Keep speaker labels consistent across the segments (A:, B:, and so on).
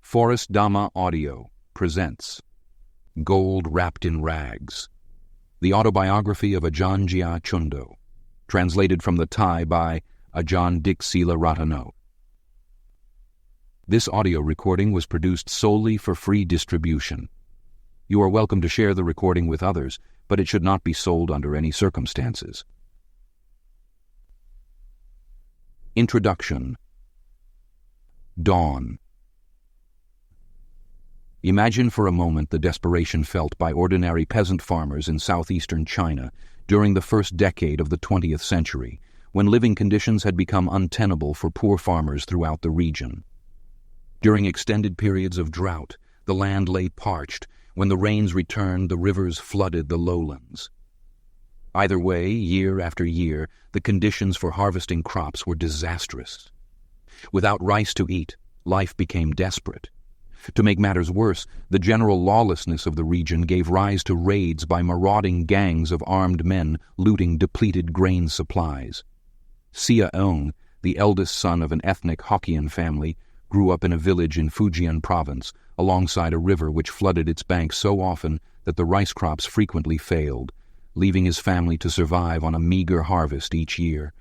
A: Forest Dhamma Audio presents Gold Wrapped in Rags, the autobiography of Ajaan Cundo, translated from the Thai by Ajaan Ratano. This audio recording was produced solely for free distribution. You are welcome to share the recording with others, but it should not be sold under any circumstances. Introduction. Dawn. Imagine for a moment the desperation felt by ordinary peasant farmers in southeastern China during the first decade of the 20th century, when living conditions had become untenable for poor farmers throughout the region. During extended periods of drought, the land lay parched. When the rains returned, the rivers flooded the lowlands. Either way, year after year, the conditions for harvesting crops were disastrous. Without rice to eat, life became desperate. To make matters worse, the general lawlessness of the region gave rise to raids by marauding gangs of armed men looting depleted grain supplies. Sia Eung, the eldest son of an ethnic Hokkien family, grew up in a village in Fujian province, alongside a river which flooded its banks so often that the rice crops frequently failed, leaving his family to survive on a meager harvest each year.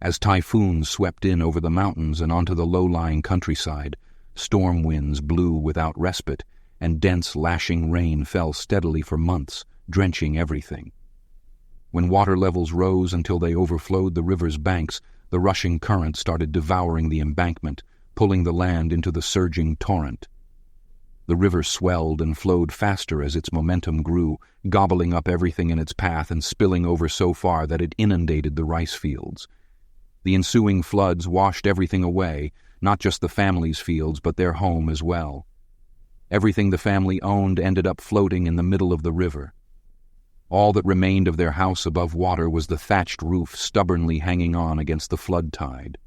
A: As typhoons swept in over the mountains and onto the low-lying countryside, storm winds blew without respite, and dense, lashing rain fell steadily for months, drenching everything. When water levels rose until they overflowed the river's banks, the rushing current started devouring the embankment, pulling the land into the surging torrent. The river swelled and flowed faster as its momentum grew, gobbling up everything in its path and spilling over so far that it inundated the rice fields. The ensuing floods washed everything away, not just the family's fields, but their home as well. Everything the family owned ended up floating in the middle of the river. All that remained of their house above water was the thatched roof stubbornly hanging on against the flood tide.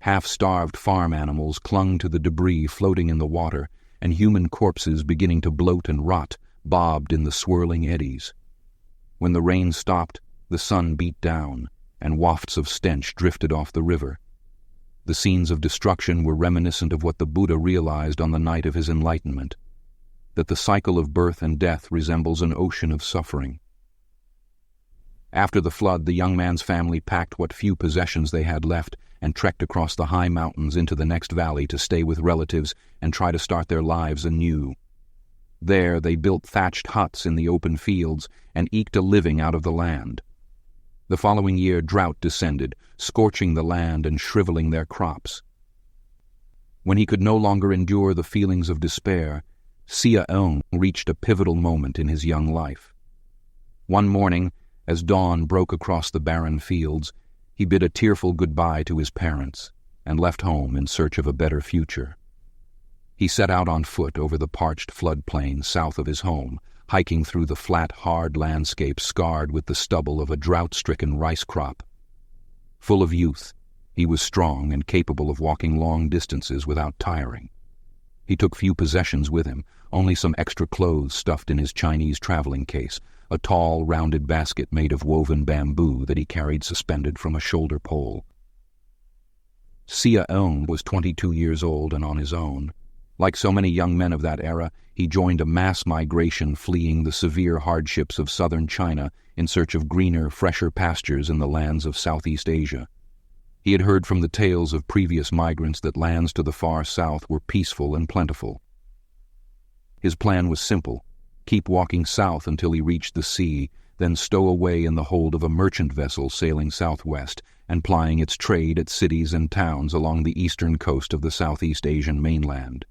A: Half-starved farm animals clung to the debris floating in the water, and human corpses beginning to bloat and rot bobbed in the swirling eddies. When the rain stopped, the sun beat down, and wafts of stench drifted off the river. The scenes of destruction were reminiscent of what the Buddha realized on the night of his enlightenment, that the cycle of birth and death resembles an ocean of suffering. After the flood, the young man's family packed what few possessions they had left and trekked across the high mountains into the next valley to stay with relatives and try to start their lives anew. There they built thatched huts in the open fields and eked a living out of the land. The following year, drought descended, scorching the land and shriveling their crops. When he could no longer endure the feelings of despair, Sia Eung reached a pivotal moment in his young life. One morning, as dawn broke across the barren fields, he bid a tearful goodbye to his parents and left home in search of a better future. He set out on foot over the parched floodplain south of his home, hiking through the flat, hard landscape scarred with the stubble of a drought-stricken rice crop. Full of youth, he was strong and capable of walking long distances without tiring. He took few possessions with him, only some extra clothes stuffed in his Chinese traveling case, a tall, rounded basket made of woven bamboo that he carried suspended from a shoulder pole. Sia Eung was 22 years old and on his own. Like so many young men of that era, he joined a mass migration fleeing the severe hardships of southern China in search of greener, fresher pastures in the lands of Southeast Asia. He had heard from the tales of previous migrants that lands to the far south were peaceful and plentiful. His plan was simple: keep walking south until he reached the sea, then stow away in the hold of a merchant vessel sailing southwest and plying its trade at cities and towns along the eastern coast of the Southeast Asian mainland.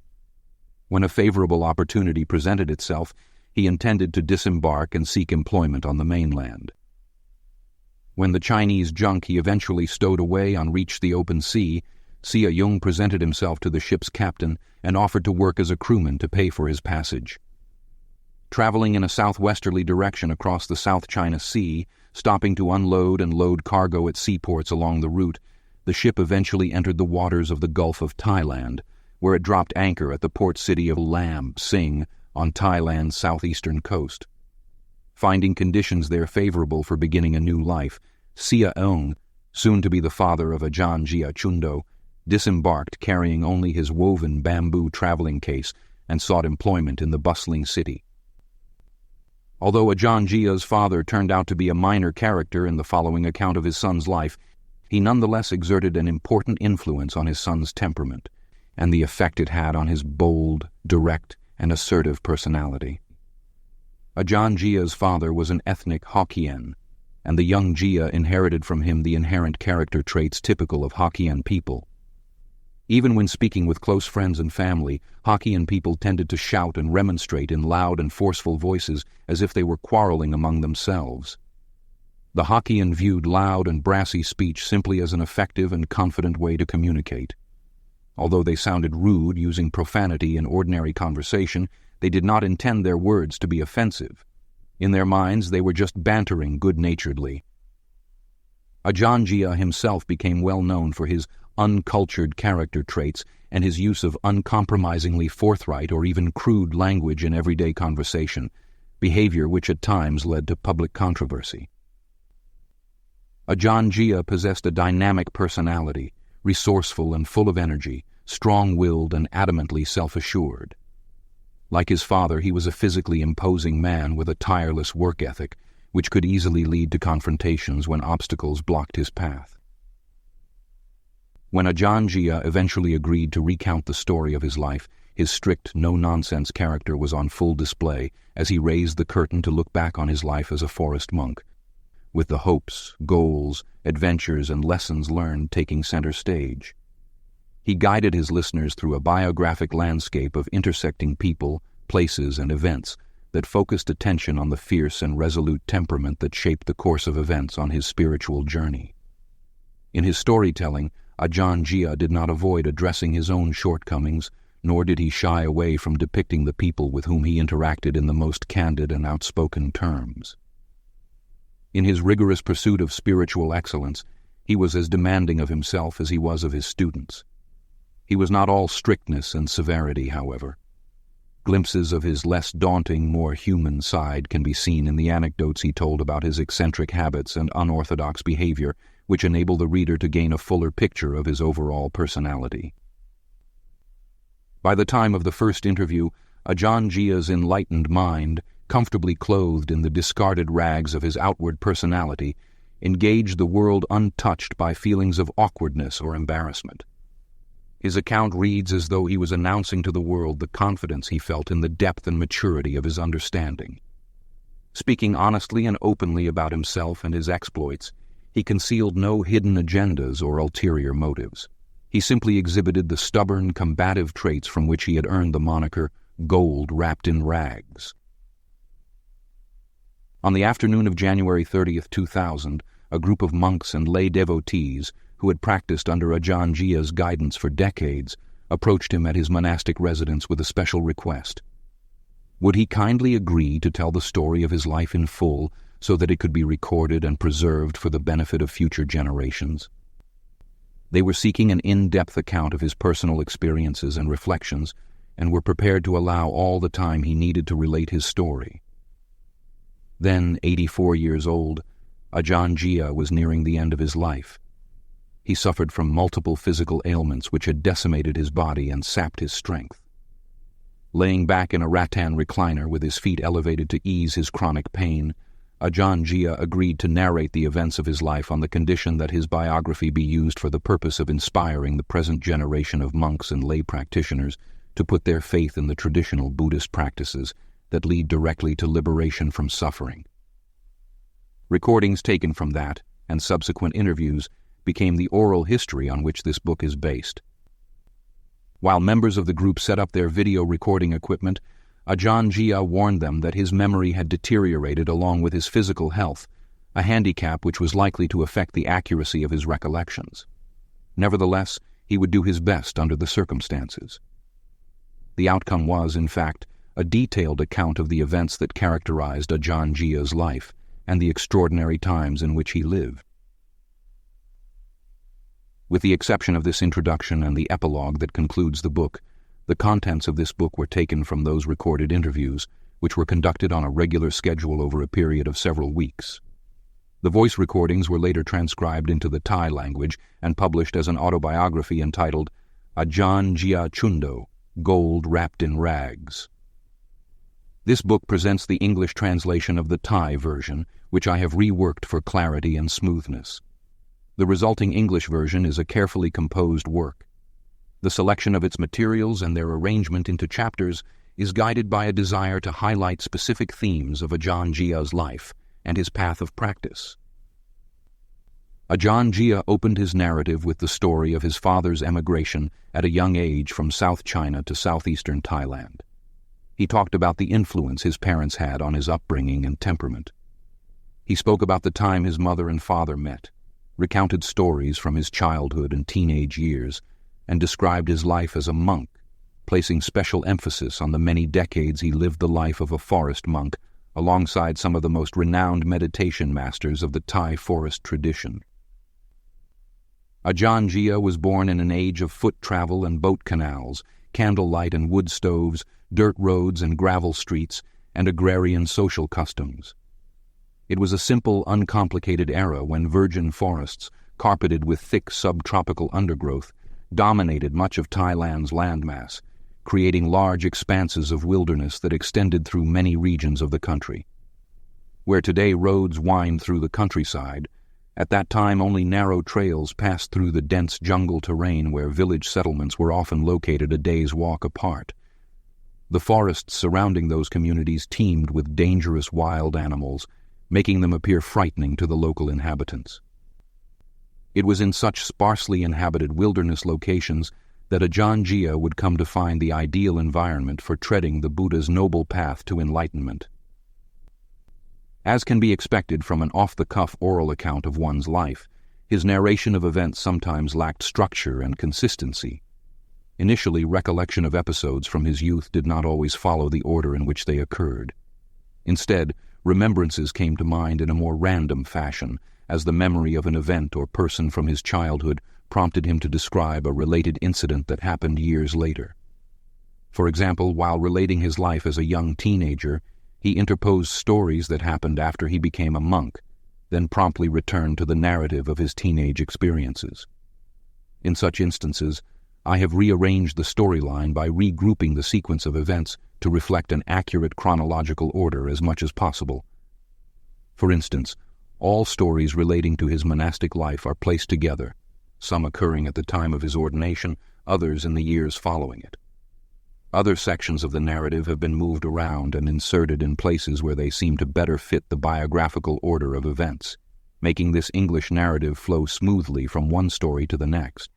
A: When a favorable opportunity presented itself, he intended to disembark and seek employment on the mainland. When the Chinese junk he eventually stowed away on reached the open sea, Sia Eung presented himself to the ship's captain and offered to work as a crewman to pay for his passage. Traveling in a southwesterly direction across the South China Sea, stopping to unload and load cargo at seaports along the route, the ship eventually entered the waters of the Gulf of Thailand, where it dropped anchor at the port city of Lam Sing on Thailand's southeastern coast. Finding conditions there favorable for beginning a new life, Sia Eung, soon to be the father of Ajaan Cundo, disembarked carrying only his woven bamboo traveling case, and sought employment in the bustling city. Although Ajaan Jia's father turned out to be a minor character in the following account of his son's life, he nonetheless exerted an important influence on his son's temperament, and the effect it had on his bold, direct, and assertive personality. Ajaan Jia's father was an ethnic Hokkien, and the young Jia inherited from him the inherent character traits typical of Hokkien people. Even when speaking with close friends and family, Hokkien people tended to shout and remonstrate in loud and forceful voices as if they were quarreling among themselves. The Hokkien viewed loud and brassy speech simply as an effective and confident way to communicate. Although they sounded rude using profanity in ordinary conversation, they did not intend their words to be offensive. In their minds, they were just bantering good-naturedly. Ajaan Jia himself became well known for his uncultured character traits and his use of uncompromisingly forthright or even crude language in everyday conversation, behavior which at times led to public controversy. Ajaan Jia possessed a dynamic personality, resourceful and full of energy, strong-willed and adamantly self-assured. Like his father, he was a physically imposing man with a tireless work ethic, which could easily lead to confrontations when obstacles blocked his path. When Ajaan Jia eventually agreed to recount the story of his life, his strict, no-nonsense character was on full display as he raised the curtain to look back on his life as a forest monk, with the hopes, goals, adventures, and lessons learned taking center stage. He guided his listeners through a biographic landscape of intersecting people, places, and events that focused attention on the fierce and resolute temperament that shaped the course of events on his spiritual journey. In his storytelling, Ajaan Jia did not avoid addressing his own shortcomings, nor did he shy away from depicting the people with whom he interacted in the most candid and outspoken terms. In his rigorous pursuit of spiritual excellence, he was as demanding of himself as he was of his students. He was not all strictness and severity, however. Glimpses of his less daunting, more human side can be seen in the anecdotes he told about his eccentric habits and unorthodox behavior, which enable the reader to gain a fuller picture of his overall personality. By the time of the first interview, Ajaan Jia's enlightened mind, comfortably clothed in the discarded rags of his outward personality, engaged the world untouched by feelings of awkwardness or embarrassment. His account reads as though he was announcing to the world the confidence he felt in the depth and maturity of his understanding. Speaking honestly and openly about himself and his exploits, he concealed no hidden agendas or ulterior motives. He simply exhibited the stubborn, combative traits from which he had earned the moniker "gold wrapped in rags." On the afternoon of January 30th, 2000, a group of monks and lay devotees, who had practiced under Ajaan Jia's guidance for decades, approached him at his monastic residence with a special request. Would he kindly agree to tell the story of his life in full so that it could be recorded and preserved for the benefit of future generations? They were seeking an in-depth account of his personal experiences and reflections, and were prepared to allow all the time he needed to relate his story. Then, 84 years old, Ajaan Jia was nearing the end of his life. He suffered from multiple physical ailments which had decimated his body and sapped his strength. Laying back in a rattan recliner with his feet elevated to ease his chronic pain, Ajaan Jia agreed to narrate the events of his life on the condition that his biography be used for the purpose of inspiring the present generation of monks and lay practitioners to put their faith in the traditional Buddhist practices that lead directly to liberation from suffering. Recordings taken from that, and subsequent interviews, became the oral history on which this book is based. While members of the group set up their video recording equipment, Ajaan Jia warned them that his memory had deteriorated along with his physical health, a handicap which was likely to affect the accuracy of his recollections. Nevertheless, he would do his best under the circumstances. The outcome was, in fact, a detailed account of the events that characterized Ajaan Jia's life and the extraordinary times in which he lived. With the exception of this introduction and the epilogue that concludes the book, the contents of this book were taken from those recorded interviews, which were conducted on a regular schedule over a period of several weeks. The voice recordings were later transcribed into the Thai language and published as an autobiography entitled Ajaan Jia Cundo, Gold Wrapped in Rags. This book presents the English translation of the Thai version, which I have reworked for clarity and smoothness. The resulting English version is a carefully composed work. The selection of its materials and their arrangement into chapters is guided by a desire to highlight specific themes of Ajaan Jia's life and his path of practice. Ajaan Jia opened his narrative with the story of his father's emigration at a young age from South China to southeastern Thailand. He talked about the influence his parents had on his upbringing and temperament. He spoke about the time his mother and father met, recounted stories from his childhood and teenage years, and described his life as a monk, placing special emphasis on the many decades he lived the life of a forest monk alongside some of the most renowned meditation masters of the Thai forest tradition. Ajaan Jia was born in an age of foot travel and boat canals, candlelight and wood stoves, dirt roads and gravel streets, and agrarian social customs. It was a simple, uncomplicated era when virgin forests, carpeted with thick subtropical undergrowth, dominated much of Thailand's landmass, creating large expanses of wilderness that extended through many regions of the country. Where today roads wind through the countryside, at that time only narrow trails passed through the dense jungle terrain where village settlements were often located a day's walk apart. The forests surrounding those communities teemed with dangerous wild animals, making them appear frightening to the local inhabitants. It was in such sparsely inhabited wilderness locations that Ajaan Jia would come to find the ideal environment for treading the Buddha's noble path to enlightenment. As can be expected from an off-the-cuff oral account of one's life, his narration of events sometimes lacked structure and consistency. Initially, recollection of episodes from his youth did not always follow the order in which they occurred. Instead, remembrances came to mind in a more random fashion, as the memory of an event or person from his childhood prompted him to describe a related incident that happened years later. For example, while relating his life as a young teenager, he interposed stories that happened after he became a monk, then promptly returned to the narrative of his teenage experiences. In such instances, I have rearranged the storyline by regrouping the sequence of events to reflect an accurate chronological order as much as possible. For instance, all stories relating to his monastic life are placed together, some occurring at the time of his ordination, others in the years following it. Other sections of the narrative have been moved around and inserted in places where they seem to better fit the biographical order of events, making this English narrative flow smoothly from one story to the next.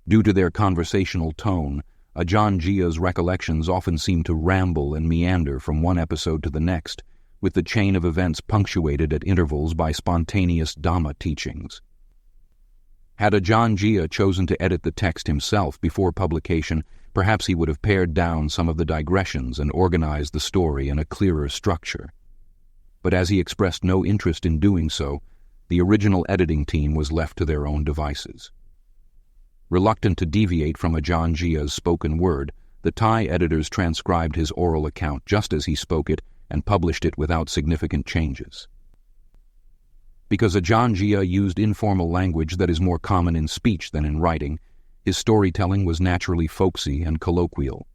A: Due to their conversational tone, Ajaan Jia's recollections often seem to ramble and meander from one episode to the next, with the chain of events punctuated at intervals by spontaneous Dhamma teachings. Had Ajaan Jia chosen to edit the text himself before publication, perhaps he would have pared down some of the digressions and organized the story in a clearer structure. But as he expressed no interest in doing so, the original editing team was left to their own devices. Reluctant to deviate from Ajaan Jia's spoken word, the Thai editors transcribed his oral account just as he spoke it and published it without significant changes. Because Ajaan Jia used informal language that is more common in speech than in writing, his storytelling was naturally folksy and colloquial.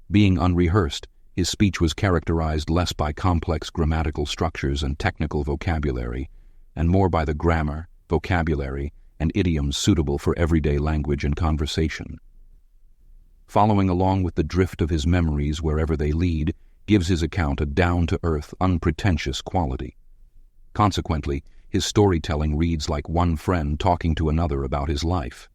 A: Being unrehearsed, his speech was characterized less by complex grammatical structures and technical vocabulary, and more by the grammar, vocabulary, and idioms suitable for everyday language and conversation. Following along with the drift of his memories wherever they lead gives his account a down-to-earth, unpretentious quality. Consequently, his storytelling reads like one friend talking to another about his life.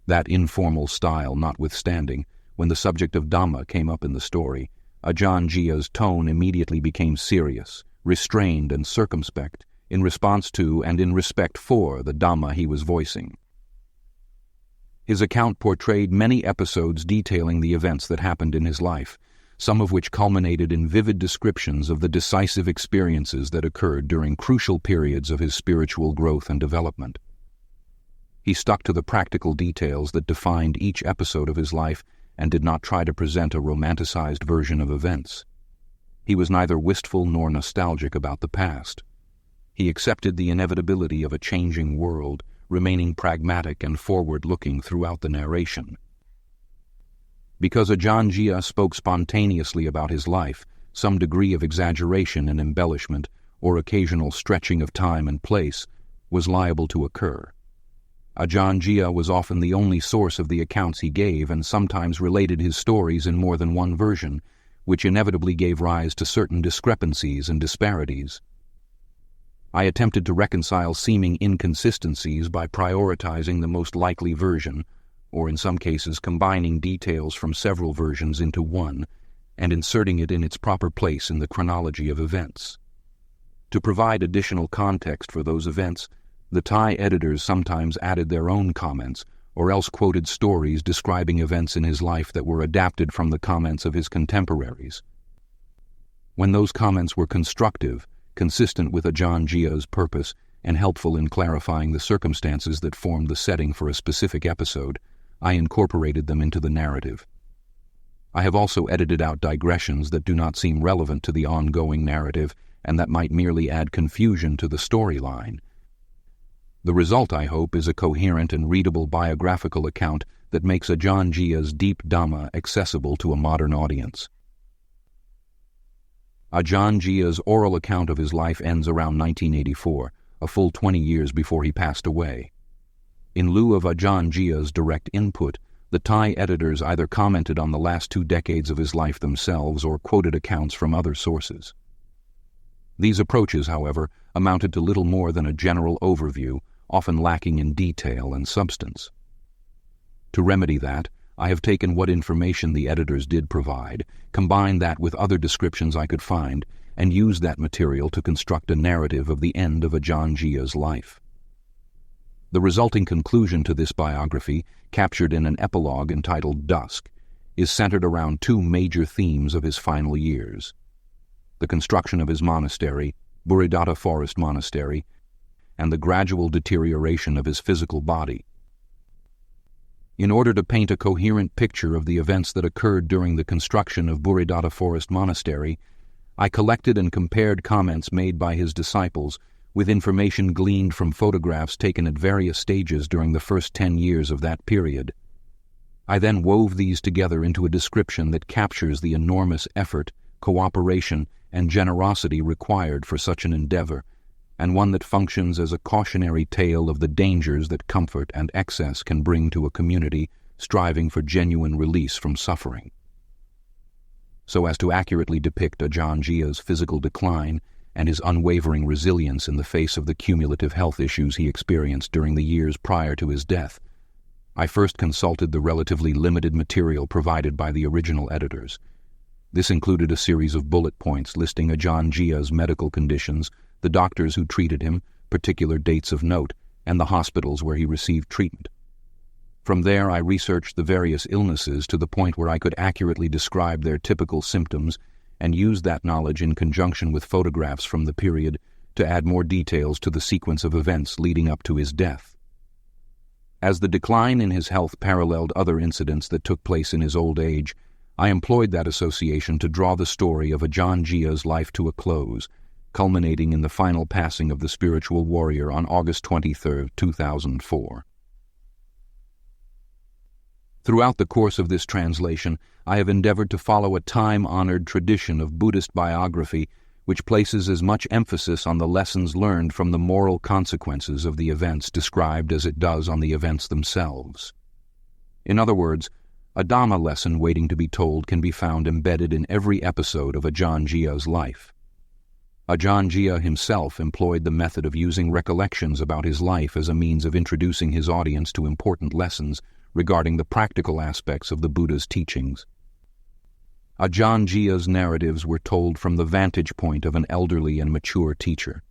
A: That informal style notwithstanding, when the subject of Dhamma came up in the story, Ajaan Jia's tone immediately became serious, restrained and circumspect, in response to and in respect for the Dhamma he was voicing. His account portrayed many episodes detailing the events that happened in his life, some of which culminated in vivid descriptions of the decisive experiences that occurred during crucial periods of his spiritual growth and development. He stuck to the practical details that defined each episode of his life and did not try to present a romanticized version of events. He was neither wistful nor nostalgic about the past, He accepted the inevitability of a changing world, remaining pragmatic and forward-looking throughout the narration. Because Ajaan spoke spontaneously about his life, some degree of exaggeration and embellishment, or occasional stretching of time and place, was liable to occur. Ajaan was often the only source of the accounts he gave and sometimes related his stories in more than one version, which inevitably gave rise to certain discrepancies and disparities. I attempted to reconcile seeming inconsistencies by prioritizing the most likely version, or in some cases combining details from several versions into one, and inserting it in its proper place in the chronology of events. To provide additional context for those events, the Thai editors sometimes added their own comments, or else quoted stories describing events in his life that were adapted from the comments of his contemporaries. When those comments were constructive, consistent with Ajaan purpose, and helpful in clarifying the circumstances that formed the setting for a specific episode, I incorporated them into the narrative. I have also edited out digressions that do not seem relevant to the ongoing narrative and that might merely add confusion to the storyline. The result, I hope, is a coherent and readable biographical account that makes Ajaan deep Dhamma accessible to a modern audience. Ajaan oral account of his life ends around 1984, a full 20 years before he passed away. In lieu of Ajaan direct input, the Thai editors either commented on the last 2 decades of his life themselves or quoted accounts from other sources. These approaches, however, amounted to little more than a general overview, often lacking in detail and substance. To remedy that, I have taken what information the editors did provide, combined that with other descriptions I could find, and used that material to construct a narrative of the end of Ajaan life. The resulting conclusion to this biography, captured in an epilogue entitled Dusk, is centered around 2 major themes of his final years: the construction of his monastery, Buddhadatta Forest Monastery, and the gradual deterioration of his physical body. In order to paint a coherent picture of the events that occurred during the construction of Buddhadatta Forest Monastery, I collected and compared comments made by his disciples with information gleaned from photographs taken at various stages during the first 10 years of that period. I then wove these together into a description that captures the enormous effort, cooperation, and generosity required for such an endeavor, and one that functions as a cautionary tale of the dangers that comfort and excess can bring to a community striving for genuine release from suffering. So as to accurately depict Ajaan physical decline and his unwavering resilience in the face of the cumulative health issues he experienced during the years prior to his death, I first consulted the relatively limited material provided by the original editors. This included a series of bullet points listing Ajaan medical conditions, the doctors who treated him, particular dates of note, and the hospitals where he received treatment. From there, I researched the various illnesses to the point where I could accurately describe their typical symptoms and used that knowledge in conjunction with photographs from the period to add more details to the sequence of events leading up to his death. As the decline in his health paralleled other incidents that took place in his old age, I employed that association to draw the story of Ajaan life to a close, culminating in the final passing of the spiritual warrior on August 23, 2004. Throughout the course of this translation, I have endeavored to follow a time-honored tradition of Buddhist biography which places as much emphasis on the lessons learned from the moral consequences of the events described as it does on the events themselves. In other words, a Dhamma lesson waiting to be told can be found embedded in every episode of Ajaan life. Ajaan himself employed the method of using recollections about his life as a means of introducing his audience to important lessons regarding the practical aspects of the Buddha's teachings. Ajaan narratives were told from the vantage point of an elderly and mature teacher.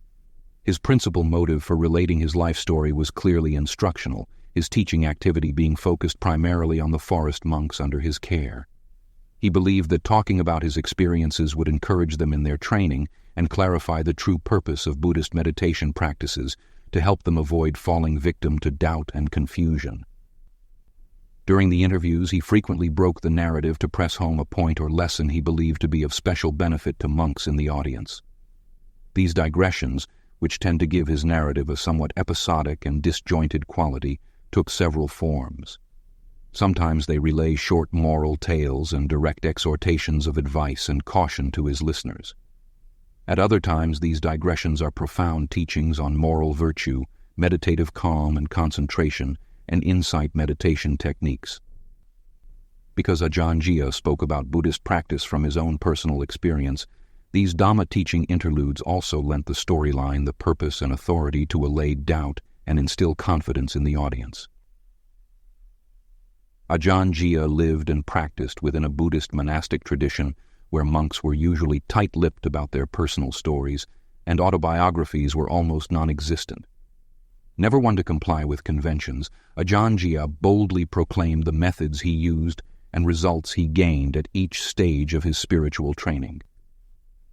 A: His principal motive for relating his life story was clearly instructional, his teaching activity being focused primarily on the forest monks under his care. He believed that talking about his experiences would encourage them in their training and clarify the true purpose of Buddhist meditation practices to help them avoid falling victim to doubt and confusion. During the interviews, he frequently broke the narrative to press home a point or lesson he believed to be of special benefit to monks in the audience. These digressions, which tend to give his narrative a somewhat episodic and disjointed quality, took several forms. Sometimes they relay short moral tales and direct exhortations of advice and caution to his listeners. At other times, these digressions are profound teachings on moral virtue, meditative calm and concentration, and insight meditation techniques. Because Ajaan spoke about Buddhist practice from his own personal experience, these Dhamma teaching interludes also lent the storyline the purpose and authority to allay doubt and instill confidence in the audience. Ajaan lived and practiced within a Buddhist monastic tradition where monks were usually tight-lipped about their personal stories, and autobiographies were almost non-existent. Never one to comply with conventions, Ajaan boldly proclaimed the methods he used and results he gained at each stage of his spiritual training.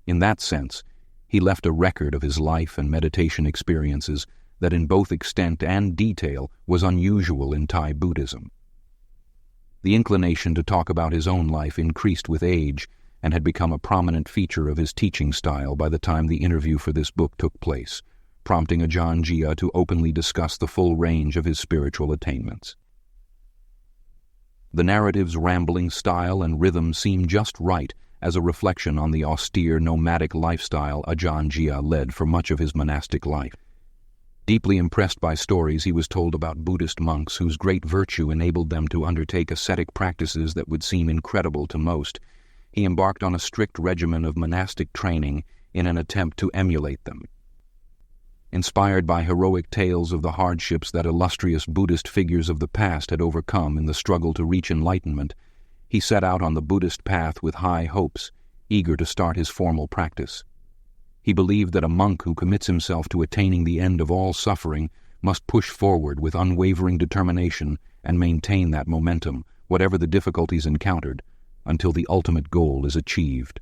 A: In that sense, he left a record of his life and meditation experiences that in both extent and detail was unusual in Thai Buddhism. The inclination to talk about his own life increased with age and had become a prominent feature of his teaching style by the time the interview for this book took place, prompting Ajaan to openly discuss the full range of his spiritual attainments. The narrative's rambling style and rhythm seem just right as a reflection on the austere nomadic lifestyle Ajaan led for much of his monastic life. Deeply impressed by stories he was told about Buddhist monks whose great virtue enabled them to undertake ascetic practices that would seem incredible to most, he embarked on a strict regimen of monastic training in an attempt to emulate them. Inspired by heroic tales of the hardships that illustrious Buddhist figures of the past had overcome in the struggle to reach enlightenment, he set out on the Buddhist path with high hopes, eager to start his formal practice. He believed that a monk who commits himself to attaining the end of all suffering must push forward with unwavering determination and maintain that momentum, whatever the difficulties encountered, until the ultimate goal is achieved.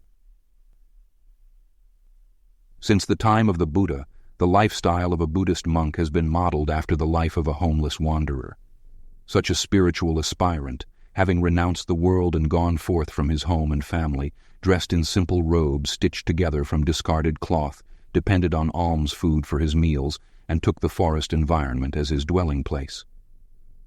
A: Since the time of the Buddha, the lifestyle of a Buddhist monk has been modeled after the life of a homeless wanderer. Such a spiritual aspirant, having renounced the world and gone forth from his home and family, dressed in simple robes stitched together from discarded cloth, depended on alms food for his meals, and took the forest environment as his dwelling place.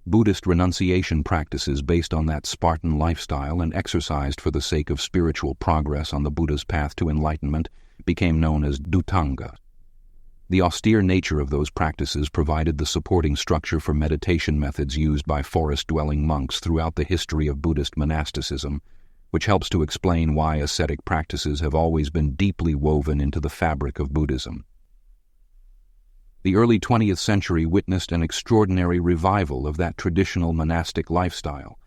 A: Buddhist renunciation practices based on that Spartan lifestyle and exercised for the sake of spiritual progress on the Buddha's path to enlightenment became known as dhutanga. The austere nature of those practices provided the supporting structure for meditation methods used by forest-dwelling monks throughout the history of Buddhist monasticism, which helps to explain why ascetic practices have always been deeply woven into the fabric of Buddhism. The early 20th century witnessed an extraordinary revival of that traditional monastic lifestyle.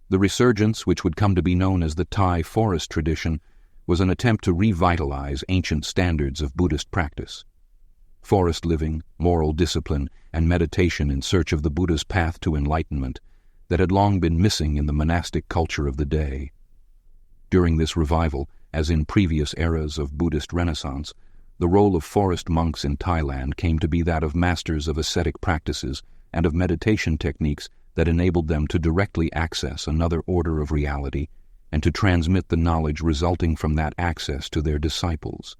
A: The resurgence, which would come to be known as the Thai forest tradition, was an attempt to revitalize ancient standards of Buddhist practice. Forest living, moral discipline, and meditation in search of the Buddha's path to enlightenment that had long been missing in the monastic culture of the day. During this revival, as in previous eras of Buddhist Renaissance, the role of forest monks in Thailand came to be that of masters of ascetic practices and of meditation techniques that enabled them to directly access another order of reality and to transmit the knowledge resulting from that access to their disciples.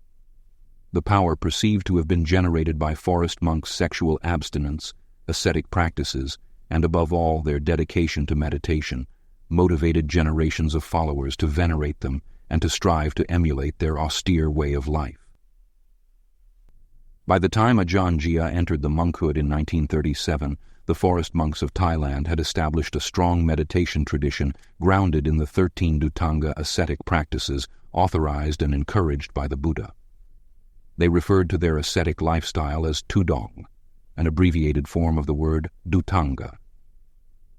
A: The power perceived to have been generated by forest monks' sexual abstinence, ascetic practices, and above all their dedication to meditation, motivated generations of followers to venerate them and to strive to emulate their austere way of life. By the time Ajaan entered the monkhood in 1937, the forest monks of Thailand had established a strong meditation tradition grounded in the 13 dhutanga ascetic practices authorized and encouraged by the Buddha. They referred to their ascetic lifestyle as tudong, an abbreviated form of the word dhutanga.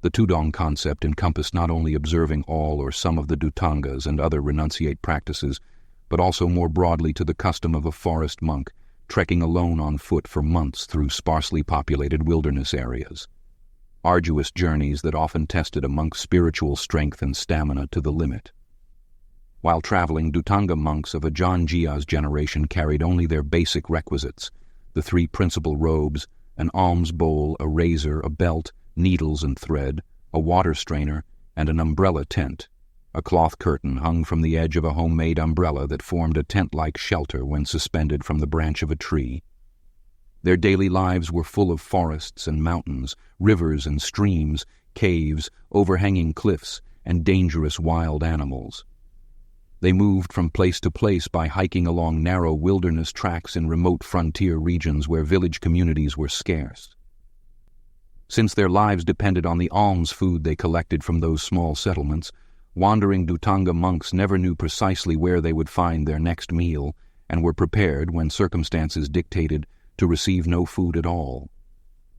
A: The tudong concept encompassed not only observing all or some of the dhutangas and other renunciate practices, but also more broadly to the custom of a forest monk trekking alone on foot for months through sparsely populated wilderness areas. Arduous journeys that often tested a monk's spiritual strength and stamina to the limit. While traveling, dhutanga monks of Ajaan generation carried only their basic requisites, the 3 principal robes, an alms bowl, a razor, a belt, needles and thread, a water strainer, and an umbrella tent, a cloth curtain hung from the edge of a homemade umbrella that formed a tent-like shelter when suspended from the branch of a tree. Their daily lives were full of forests and mountains, rivers and streams, caves, overhanging cliffs, and dangerous wild animals. They moved from place to place by hiking along narrow wilderness tracks in remote frontier regions where village communities were scarce. Since their lives depended on the alms food they collected from those small settlements, wandering Dutanga monks never knew precisely where they would find their next meal and were prepared, when circumstances dictated, to receive no food at all.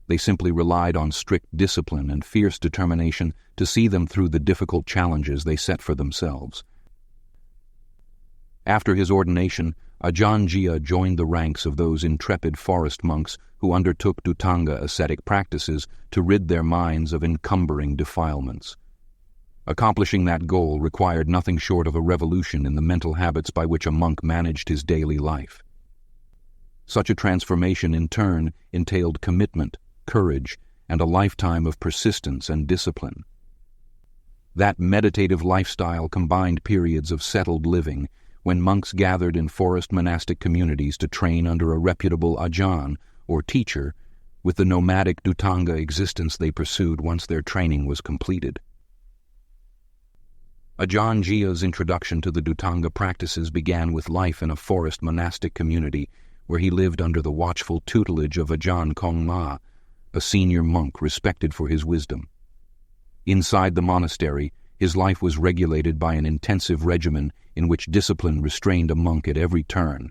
A: They simply relied on strict discipline and fierce determination to see them through the difficult challenges they set for themselves. After his ordination, Ajaan joined the ranks of those intrepid forest monks who undertook Dutanga ascetic practices to rid their minds of encumbering defilements. Accomplishing that goal required nothing short of a revolution in the mental habits by which a monk managed his daily life. Such a transformation, in turn, entailed commitment, courage, and a lifetime of persistence and discipline. That meditative lifestyle combined periods of settled living, when monks gathered in forest monastic communities to train under a reputable Ajaan, or teacher, with the nomadic Dutanga existence they pursued once their training was completed. Ajaan Jia's introduction to the Dutanga practices began with life in a forest monastic community where he lived under the watchful tutelage of Ajaan Kongma, a senior monk respected for his wisdom. Inside the monastery, his life was regulated by an intensive regimen in which discipline restrained a monk at every turn.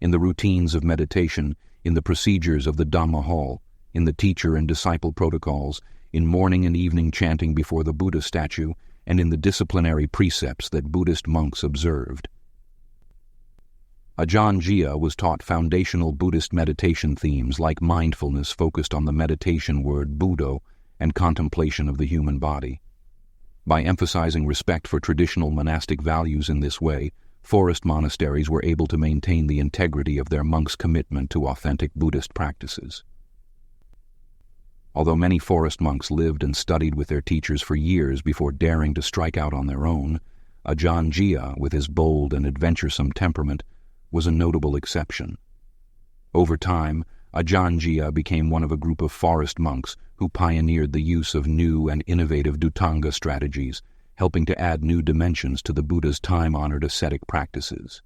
A: In the routines of meditation, in the procedures of the Dhamma hall, in the teacher and disciple protocols, in morning and evening chanting before the Buddha statue, and in the disciplinary precepts that Buddhist monks observed. Ajaan Jia was taught foundational Buddhist meditation themes like mindfulness focused on the meditation word Buddho and contemplation of the human body. By emphasizing respect for traditional monastic values in this way, forest monasteries were able to maintain the integrity of their monks' commitment to authentic Buddhist practices. Although many forest monks lived and studied with their teachers for years before daring to strike out on their own, Ajaan Jia, with his bold and adventuresome temperament, was a notable exception. Over time, Ajaan Jia became one of a group of forest monks who pioneered the use of new and innovative Dutanga strategies, helping to add new dimensions to the Buddha's time-honored ascetic practices.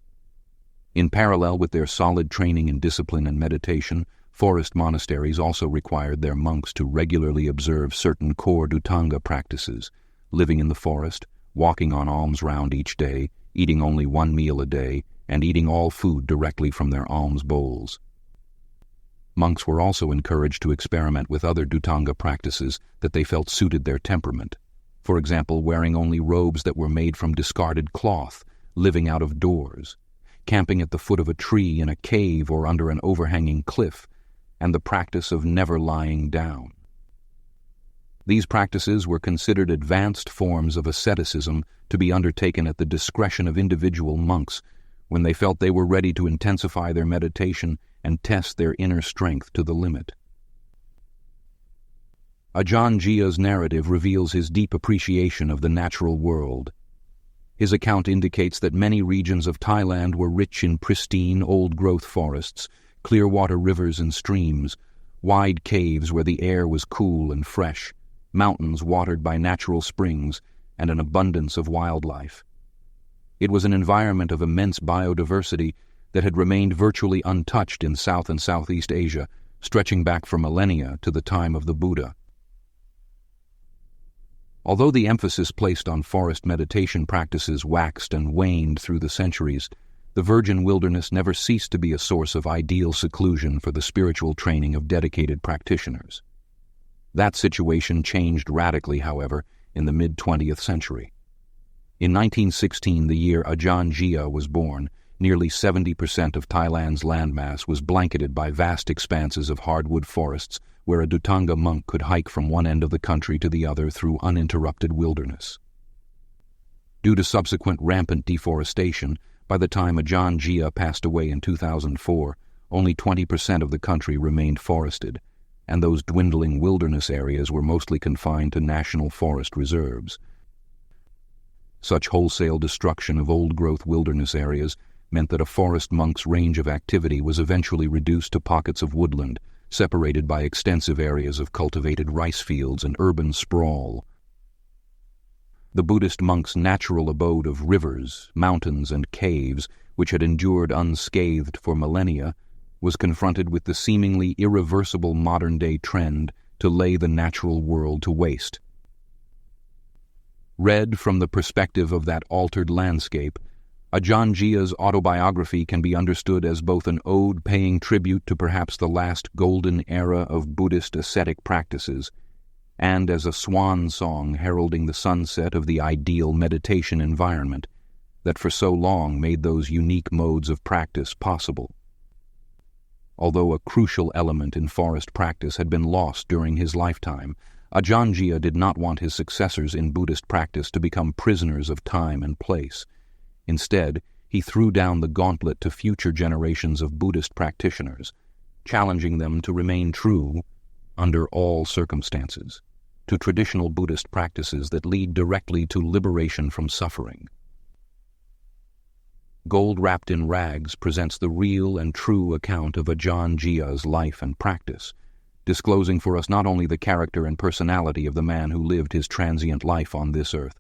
A: In parallel with their solid training in discipline and meditation, forest monasteries also required their monks to regularly observe certain core Dutanga practices, living in the forest, walking on alms round each day, eating only one meal a day, and eating all food directly from their alms bowls. Monks were also encouraged to experiment with other Dutanga practices that they felt suited their temperament. For example, wearing only robes that were made from discarded cloth, living out of doors, camping at the foot of a tree in a cave or under an overhanging cliff, and the practice of never lying down. These practices were considered advanced forms of asceticism to be undertaken at the discretion of individual monks when they felt they were ready to intensify their meditation and test their inner strength to the limit. Ajaan Jia's narrative reveals his deep appreciation of the natural world. His account indicates that many regions of Thailand were rich in pristine, old-growth forests, clear water rivers and streams, wide caves where the air was cool and fresh, mountains watered by natural springs, and an abundance of wildlife. It was an environment of immense biodiversity that had remained virtually untouched in South and Southeast Asia, stretching back for millennia to the time of the Buddha. Although the emphasis placed on forest meditation practices waxed and waned through the centuries, the virgin wilderness never ceased to be a source of ideal seclusion for the spiritual training of dedicated practitioners. That situation changed radically, however, in the mid-20th century. In 1916, the year Ajaan Jia was born, nearly 70% of Thailand's landmass was blanketed by vast expanses of hardwood forests where a Dutanga monk could hike from one end of the country to the other through uninterrupted wilderness. Due to subsequent rampant deforestation, by the time Ajaan Jia passed away in 2004, only 20% of the country remained forested, and those dwindling wilderness areas were mostly confined to national forest reserves. Such wholesale destruction of old-growth wilderness areas meant that a forest monk's range of activity was eventually reduced to pockets of woodland, separated by extensive areas of cultivated rice fields and urban sprawl. The Buddhist monk's natural abode of rivers, mountains, and caves, which had endured unscathed for millennia, was confronted with the seemingly irreversible modern-day trend to lay the natural world to waste. Read from the perspective of that altered landscape, Ajaan Jia's autobiography can be understood as both an ode paying tribute to perhaps the last golden era of Buddhist ascetic practices, and as a swan song heralding the sunset of the ideal meditation environment that for so long made those unique modes of practice possible. Although a crucial element in forest practice had been lost during his lifetime, Ajaan Jia did not want his successors in Buddhist practice to become prisoners of time and place. Instead, he threw down the gauntlet to future generations of Buddhist practitioners, challenging them to remain true, under all circumstances, to traditional Buddhist practices that lead directly to liberation from suffering. Gold Wrapped in Rags presents the real and true account of Ajaan Jia's life and practice, disclosing for us not only the character and personality of the man who lived his transient life on this earth,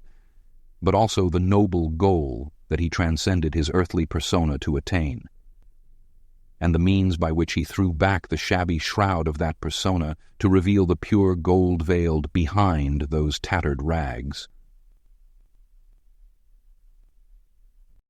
A: but also the noble goal that he transcended his earthly persona to attain, and the means by which he threw back the shabby shroud of that persona to reveal the pure gold veiled behind those tattered rags.